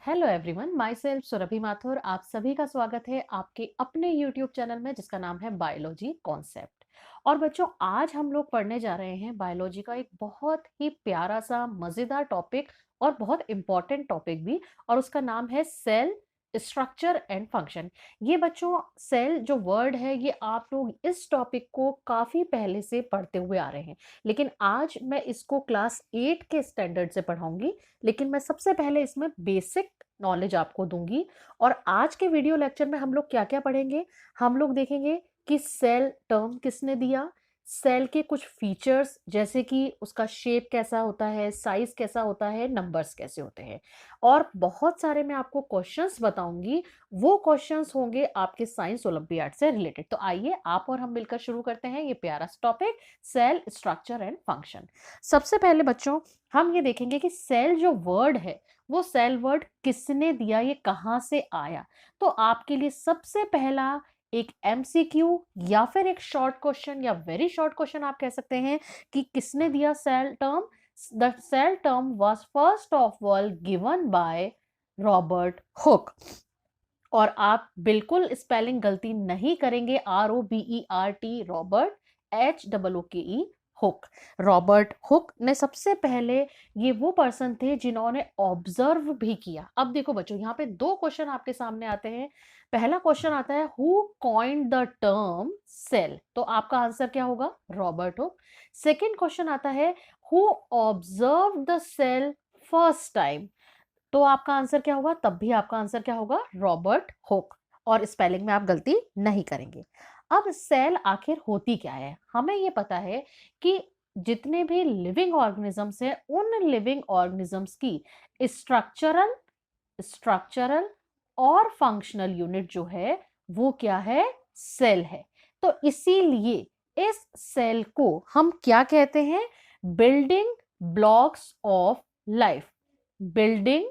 Hello everyone, myself Surabhi Mathur. आप सभी का स्वागत है आपके अपने यूट्यूब चैनल में जिसका नाम है बायोलॉजी कॉन्सेप्ट। और बच्चों, आज हम लोग पढ़ने जा रहे हैं बायोलॉजी का एक बहुत ही प्यारा सा मज़ेदार टॉपिक और बहुत इम्पॉर्टेंट टॉपिक भी। और उसका नाम है सेल स्ट्रक्चर एंड फंक्शन। ये बच्चों, सेल जो वर्ड है ये आप लोग इस टॉपिक को काफ़ी पहले से पढ़ते हुए आ रहे हैं, लेकिन आज मैं इसको क्लास 8 के स्टैंडर्ड से पढ़ाऊंगी। लेकिन मैं सबसे पहले इसमें बेसिक नॉलेज आपको दूंगी। और आज के वीडियो लेक्चर में हम लोग क्या क्या पढ़ेंगे, हम लोग देखेंगे कि सेल टर्म किसने दिया, सेल के कुछ फीचर्स जैसे कि उसका शेप कैसा होता है, साइज कैसा होता है, नंबर्स कैसे होते हैं, और बहुत सारे मैं आपको क्वेश्चंस बताऊंगी। वो क्वेश्चंस होंगे आपके साइंस ओलंपियाड से रिलेटेड। तो आइए आप और हम मिलकर शुरू करते हैं ये प्यारा topic, cell structure and function. सबसे पहले बच्चों, हम ये देखेंगे कि सेल जो वर्ड है वो सेल वर्ड किसने दिया, ये कहाँ से आया। तो आपके लिए सबसे पहला एक एमसीक्यू या फिर एक शॉर्ट क्वेश्चन या वेरी शॉर्ट क्वेश्चन आप कह सकते हैं कि किसने दिया cell term. The cell term was first of all given by Robert Hooke. और आप बिल्कुल स्पेलिंग गलती नहीं करेंगे, ROBERT, Robert, HOOKE, Hooke. Robert Hooke ने सबसे पहले, ये वो पर्सन थे जिन्होंने ऑब्जर्व भी किया। अब देखो बच्चों, यहाँ पे दो क्वेश्चन आपके सामने आते हैं। पहला क्वेश्चन आता है who coined the term cell, तो आपका आंसर क्या होगा, रॉबर्ट हुक। सेकेंड क्वेश्चन आता है who observe the cell first time, तो आपका आंसर क्या होगा, तब भी आपका आंसर क्या होगा, रॉबर्ट हुक। और स्पेलिंग में आप गलती नहीं करेंगे। अब सेल आखिर होती क्या है, हमें ये पता है कि जितने भी लिविंग ऑर्गेनिजम्स हैं उन लिविंग ऑर्गेनिजम्स की स्ट्रक्चरल स्ट्रक्चरल और फंक्शनल यूनिट जो है वो क्या है, सेल है। तो इसीलिए इस सेल को हम क्या कहते हैं, building blocks of life. Building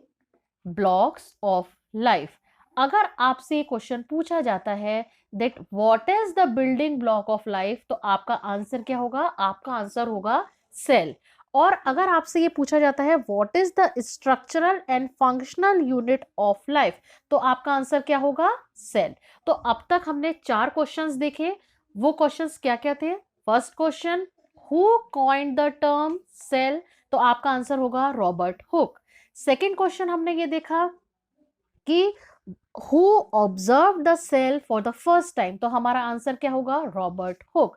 blocks of life. अगर आपसे क्वेश्चन पूछा जाता है that what is the building block of life, तो आपका आंसर क्या होगा, आपका आंसर होगा सेल। और अगर आपसे ये पूछा जाता है what is the structural and functional unit of life, तो आपका आंसर क्या होगा, सेल। तो अब तक हमने 4 क्वेश्चंस देखे। वो क्वेश्चंस क्या क्या थे, first question who coined the term cell, तो आपका आंसर होगा रॉबर्ट हुक। सेकेंड क्वेश्चन हमने ये देखा कि who observe the cell for the first time, तो हमारा आंसर क्या होगा, रॉबर्ट हुक।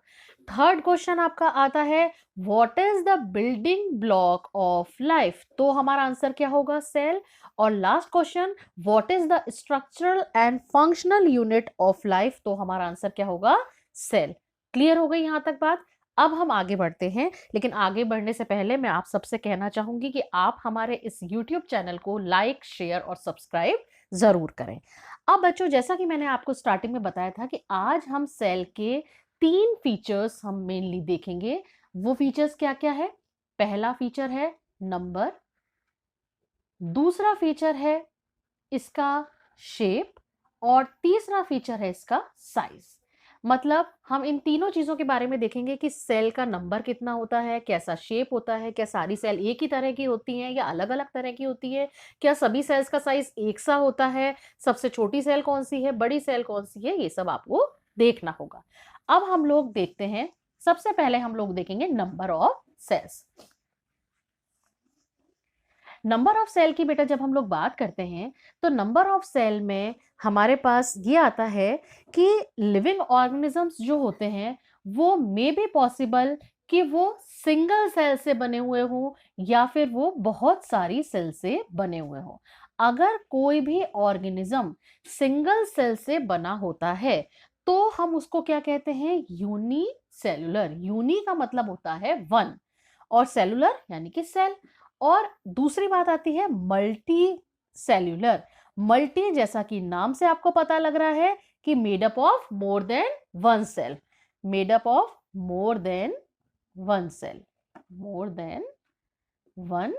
थर्ड क्वेश्चन आपका आता है what is the building block of life, तो हमारा आंसर क्या होगा, सेल। और last question what is the structural and functional unit of life, तो हमारा आंसर क्या होगा, सेल। क्लियर हो गई यहां तक बात। अब हम आगे बढ़ते हैं, लेकिन आगे बढ़ने से पहले मैं आप सबसे कहना चाहूंगी कि आप हमारे इस YouTube चैनल को लाइक, शेयर और सब्सक्राइब जरूर करें। अब बच्चों, जैसा कि मैंने आपको स्टार्टिंग में बताया था कि आज हम सेल के 3 फीचर्स हम मेनली देखेंगे। वो फीचर्स क्या क्या है, पहला फीचर है नंबर, दूसरा फीचर है इसका शेप, और तीसरा फीचर है इसका साइज। मतलब हम इन तीनों चीजों के बारे में देखेंगे कि सेल का नंबर कितना होता है, कैसा शेप होता है, क्या सारी सेल एक ही तरह की होती हैं या अलग अलग तरह की होती है, क्या सभी सेल्स का साइज एक सा होता है, सबसे छोटी सेल कौन सी है, बड़ी सेल कौन सी है, ये सब आपको देखना होगा। अब हम लोग देखते हैं, सबसे पहले हम लोग देखेंगे number of cells. Number of cell की बेटा जब हम लोग बात करते हैं तो नंबर ऑफ सेल में हमारे पास ये आता है कि लिविंग ऑर्गेनिजम्स जो होते हैं वो मे बी पॉसिबल कि वो सिंगल सेल से बने हुए हों या फिर वो बहुत सारी सेल से बने हुए हों। अगर कोई भी ऑर्गेनिज्म सिंगल सेल से बना होता है तो हम उसको क्या कहते हैं, यूनिसेलुलर। यूनि का मतलब होता है वन, और सेलुलर यानी कि सेल। और दूसरी बात आती है मल्टी सेल्यूलर। मल्टी जैसा कि नाम से आपको पता लग रहा है कि made up of more than one cell, made up of more than one cell, more than one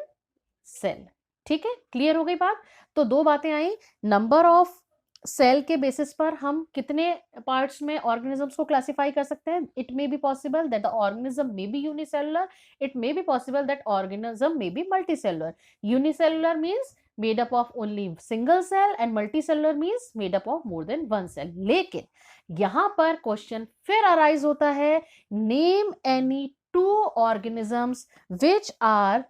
cell. ठीक है, क्लियर हो गई बात। तो दो बातें आई, नंबर ऑफ सेल के बेसिस पर हम कितने पार्ट्स में ऑर्गेनिजम्स को क्लासिफाई कर सकते हैं। It may be possible that the organism may be unicellular, it may be possible that organism may be multicellular. Unicellular means made up of only single cell, and multicellular means made up of more than one cell. लेकिन यहां पर question फिर arise होता है, name any two organisms which are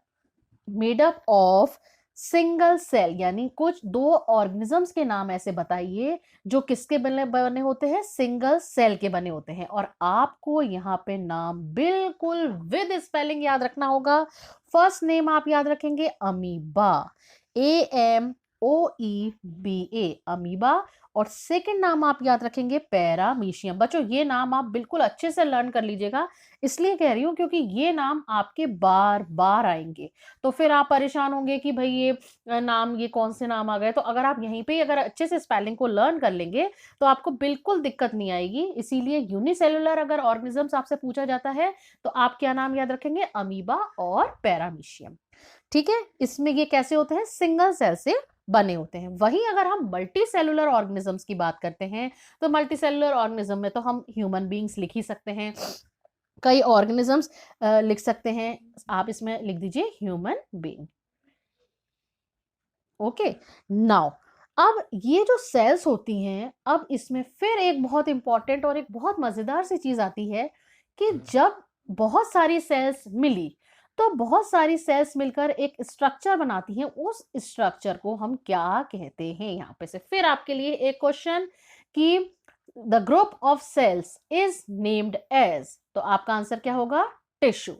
made up of single cell, यानी कुछ दो organisms के नाम ऐसे बताइए जो किसके बने बने होते हैं, सिंगल सेल के बने होते हैं। और आपको यहाँ पे नाम बिल्कुल विद स्पेलिंग याद रखना होगा। फर्स्ट नेम आप याद रखेंगे अमीबा, AMOEBA, अमीबा। और सेकंड नाम आप याद रखेंगे पैरामीशियम। बच्चों ये नाम आप बिल्कुल अच्छे से लर्न कर लीजिएगा, इसलिए कह रही हूं क्योंकि ये नाम आपके बार बार आएंगे। तो फिर आप परेशान होंगे कि भाई ये नाम, ये कौन से नाम आ गए। तो अगर आप यहीं पे अगर अच्छे से स्पेलिंग को लर्न कर लेंगे तो आपको बिल्कुल दिक्कत नहीं आएगी। इसीलिए यूनिसेलुलर अगर ऑर्गेनिजम्स आपसे पूछा जाता है तो आप क्या नाम याद रखेंगे, अमीबा और पैरामीशियम। ठीक है, इसमें ये कैसे होते हैं, सिंगल सेल से बने होते हैं। वहीं अगर हम मल्टी सेलुलर ऑर्गेनिजम्स की बात करते हैं तो मल्टी सेलुलर ऑर्गेनिज्म में तो हम ह्यूमन बींग्स लिख ही सकते हैं, कई ऑर्गेनिजम्स लिख सकते हैं। आप इसमें लिख दीजिए ह्यूमन बीइंग। ओके, नाउ अब ये जो सेल्स होती हैं, अब इसमें फिर एक बहुत इंपॉर्टेंट और एक बहुत मजेदार सी चीज आती है कि जब बहुत सारी सेल्स मिली तो बहुत सारी सेल्स मिलकर एक स्ट्रक्चर बनाती हैं। उस स्ट्रक्चर को हम क्या कहते हैं। यहां पे से फिर आपके लिए एक क्वेश्चन कि the group of cells is named as, तो आपका आंसर क्या होगा, टिश्यू।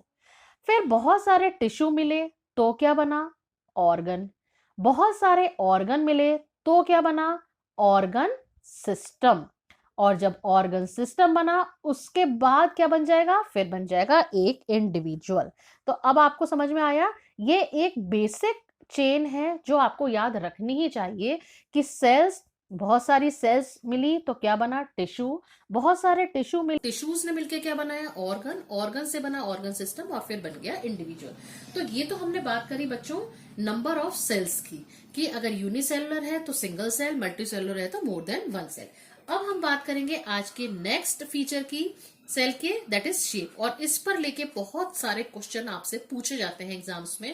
फिर बहुत सारे टिश्यू मिले तो क्या बना, ऑर्गन। बहुत सारे ऑर्गन मिले तो क्या बना, ऑर्गन सिस्टम। और जब ऑर्गन सिस्टम बना उसके बाद क्या बन जाएगा, फिर बन जाएगा एक इंडिविजुअल। तो अब आपको समझ में आया, ये एक बेसिक चेन है जो आपको याद रखनी ही चाहिए कि सेल्स, बहुत सारी सेल्स मिली तो क्या बना, टिश्यू। बहुत सारे टिश्यूज ने मिलकर क्या बनाया, ऑर्गन। ऑर्गन से बना ऑर्गन सिस्टम और फिर बन गया इंडिविजुअल। तो ये तो हमने बात करी बच्चों नंबर ऑफ सेल्स की, कि अगर यूनिसेलुलर है तो सिंगल सेल, मल्टी सेलुलर है तो मोर देन वन सेल। अब हम बात करेंगे आज के नेक्स्ट फीचर की, सेल के, दैट इज शेप। और इस पर लेके बहुत सारे क्वेश्चन आपसे पूछे जाते हैं एग्जाम्स में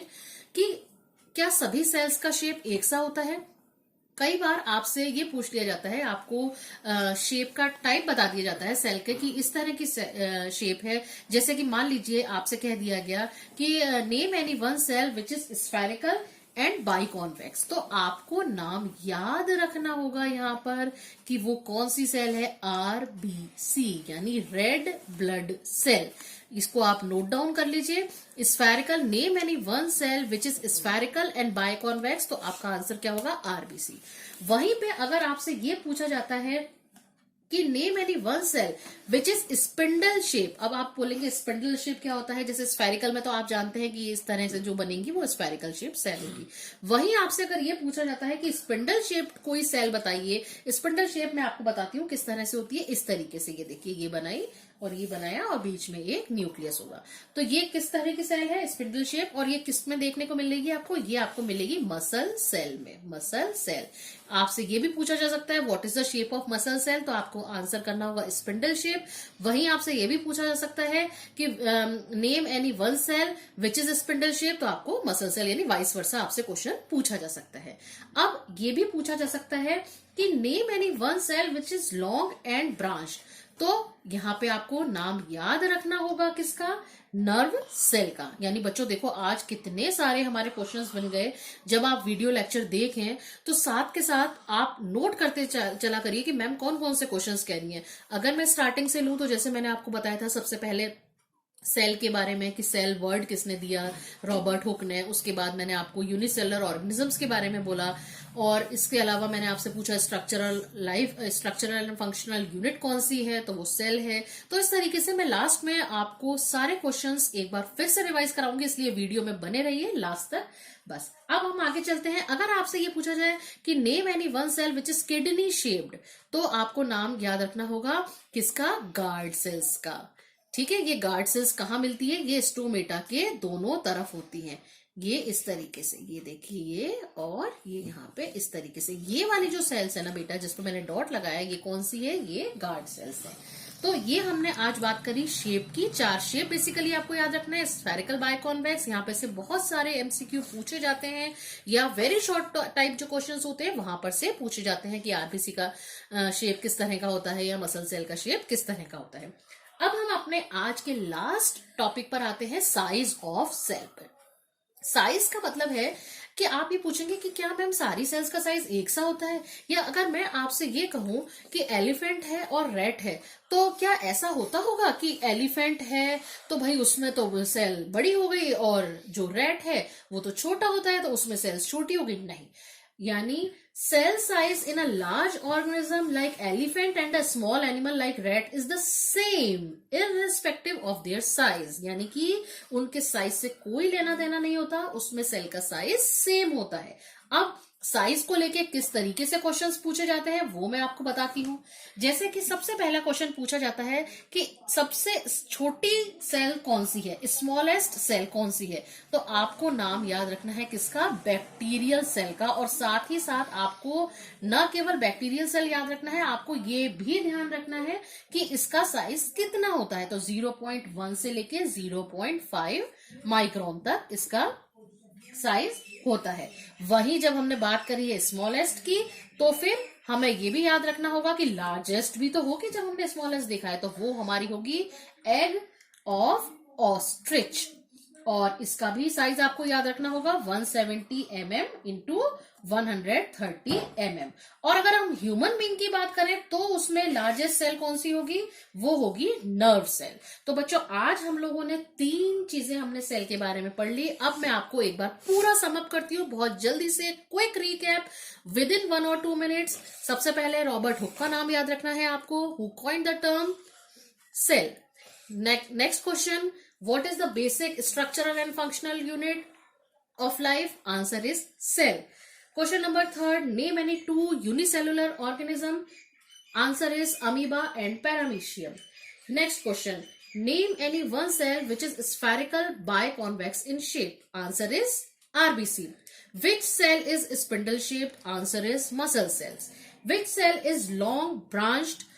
कि क्या सभी सेल्स का शेप एक सा होता है। कई बार आपसे ये पूछ लिया जाता है, आपको शेप का टाइप बता दिया जाता है सेल के कि इस तरह की शेप है। जैसे कि मान लीजिए आपसे कह दिया गया कि name any one cell which is spherical and biconvex. तो आपको नाम याद रखना होगा यहाँ पर कि वो कौन सी सेल है, RBC यानी रेड ब्लड सेल। इसको आप नोट डाउन कर लीजिए। Spherical, name any one cell which is spherical and biconvex, तो आपका आंसर क्या होगा, RBC। वहीं पे अगर आपसे ये पूछा जाता है कि name any one cell which is spindle shape, अब आप बोलेंगे स्पिंडल शेप क्या होता है, जैसे स्फेरिकल में तो आप जानते हैं कि इस तरह से जो बनेंगी वो स्फेरिकल शेप सेल होगी। वहीं आपसे अगर ये पूछा जाता है कि स्पिंडल शेप कोई सेल बताइए, स्पिंडल शेप में आपको बताती हूँ किस तरह से होती है। इस तरीके से, ये देखिए, ये बनाई और ये बनाया और बीच में एक न्यूक्लियस होगा। तो ये किस तरह की सेल है, स्पिंडल शेप। और ये किस में देखने को मिलेगी आपको, ये आपको मिलेगी मसल सेल में, मसल सेल। आपसे ये भी पूछा जा सकता है what is the shape of muscle cell, तो आपको आंसर करना होगा स्पिंडल शेप। वहीं आपसे ये भी पूछा जा सकता है कि name any one cell which is spindle shape, तो आपको मसल सेल यानी वाइस वर्सा आपसे क्वेश्चन पूछा जा सकता है। अब ये भी पूछा जा सकता है कि name any one cell which is long and branched, तो यहां पे आपको नाम याद रखना होगा किसका, नर्व सेल का। यानी बच्चों देखो आज कितने सारे हमारे क्वेश्चंस बन गए। जब आप वीडियो लेक्चर देखें तो साथ के साथ आप नोट करते चला करिए कि मैम कौन कौन से क्वेश्चंस कह रही हैं। अगर मैं स्टार्टिंग से लूं तो जैसे मैंने आपको बताया था सबसे पहले सेल के बारे में कि सेल वर्ड किसने दिया, रॉबर्ट हुक ने। उसके बाद मैंने आपको यूनिसेलुलर ऑर्गेनिजम्स के बारे में बोला, और इसके अलावा मैंने आपसे पूछा स्ट्रक्चरल एंड फंक्शनल यूनिट कौन सी है, तो वो सेल है। तो इस तरीके से मैं लास्ट में आपको सारे क्वेश्चंस एक बार फिर से रिवाइज कराऊंगी, इसलिए वीडियो में बने रहिए लास्ट तक। बस अब हम आगे चलते हैं। अगर आपसे ये पूछा जाए कि name any one cell which is kidney shaped, तो आपको नाम याद रखना होगा किसका, गार्ड सेल्स का। ठीक है, ये गार्ड सेल्स कहाँ मिलती है, ये स्टोमेटा के दोनों तरफ होती हैं। ये इस तरीके से, ये देखिए ये, और ये यहाँ पे इस तरीके से। ये वाली जो सेल्स है ना बेटा, जिसपे मैंने डॉट लगाया, ये कौन सी है? ये गार्ड सेल्स है। तो ये हमने आज बात करी शेप की। 4 शेप बेसिकली आपको याद रखना है। स्फेरिकल, बायकॉन्वेक्स, यहाँ पे से बहुत सारे एमसीक्यू पूछे जाते हैं, या वेरी शॉर्ट टाइप जो क्वेश्चंस होते हैं वहां पर से पूछे जाते हैं कि आरबीसी का शेप किस तरह का होता है, या मसल सेल का शेप किस तरह का होता है। अब हम अपने आज के लास्ट टॉपिक पर आते हैं, साइज ऑफ सेल पर। साइज का मतलब है कि आप ये पूछेंगे कि क्या मैम सारी सेल्स का साइज एक सा होता है, या अगर मैं आपसे ये कहूं कि एलिफेंट है और रैट है, तो क्या ऐसा होता होगा कि एलिफेंट है तो भाई उसमें तो सेल बड़ी हो गई, और जो रैट है वो तो छोटा होता है तो उसमें सेल्स छोटी हो गई? नहीं। यानी cell size in a large organism like elephant and a small animal like rat is the same irrespective of their size। यानी कि उनके साइज से कोई लेना देना नहीं होता, उसमें सेल का साइज सेम होता है। अब साइज को लेके किस तरीके से क्वेश्चंस पूछे जाते हैं वो मैं आपको बताती हूँ। जैसे कि सबसे पहला क्वेश्चन पूछा जाता है कि सबसे छोटी सेल कौन सी है, स्मॉलेस्ट सेल कौन सी है। तो आपको नाम याद रखना है किसका? बैक्टीरियल सेल का। और साथ ही साथ आपको न केवल बैक्टीरियल सेल याद रखना है, आपको ये भी ध्यान रखना है कि इसका साइज कितना होता है। तो 0.1 से लेके 0.5 माइक्रोन तक इसका साइज होता है। वहीं जब हमने बात करी है स्मॉलेस्ट की, तो फिर हमें ये भी याद रखना होगा कि लार्जेस्ट भी तो होगी। जब हमने स्मॉलेस्ट देखा है तो वो हमारी होगी एग ऑफ ऑस्ट्रिच, और इसका भी साइज आपको याद रखना होगा 170 mm इंटू 130 mm। और अगर हम ह्यूमन बीइंग की बात करें तो उसमें लार्जेस्ट सेल कौन सी होगी? वो होगी नर्व सेल। तो बच्चों आज हम लोगों ने 3 चीजें हमने सेल के बारे में पढ़ ली। अब मैं आपको एक बार पूरा समअप करती हूँ बहुत जल्दी से, क्विक रिकैप विद इन 1 और 2 मिनट्स। सबसे पहले रॉबर्ट हुक का नाम याद रखना है आपको, who coined the term cell. Next question, what is the basic structural and functional unit of life? Answer is cell. Question number 3, name any 2 unicellular organism. Answer is amoeba and paramecium. Next question, name any one cell which is spherical biconvex in shape. Answer is RBC. Which cell is spindle shaped? Answer is muscle cells. Which cell is long branched?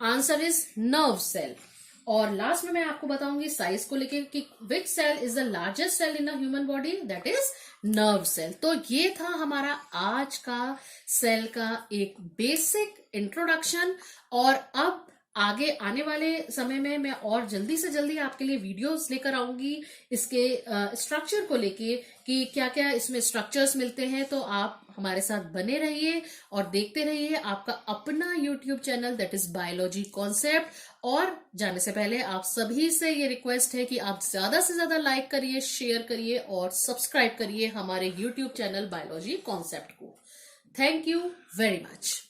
Answer is nerve cell. और last में मैं आपको बताऊंगी size को लेके कि which cell is the largest cell in the human body, that is nerve cell. तो ये था हमारा आज का सेल का एक बेसिक इंट्रोडक्शन। और अब आगे आने वाले समय में मैं और जल्दी से जल्दी आपके लिए वीडियोस लेकर आऊंगी इसके स्ट्रक्चर को लेके कि क्या क्या इसमें स्ट्रक्चर्स मिलते हैं। तो आप हमारे साथ बने रहिए और देखते रहिए आपका अपना YouTube channel, that is biology concept. और जाने से पहले आप सभी से ये रिक्वेस्ट है कि आप ज्यादा से ज्यादा लाइक करिए, शेयर करिए और सब्सक्राइब करिए हमारे यूट्यूब चैनल बायोलॉजी कॉन्सेप्ट को। Thank you very much.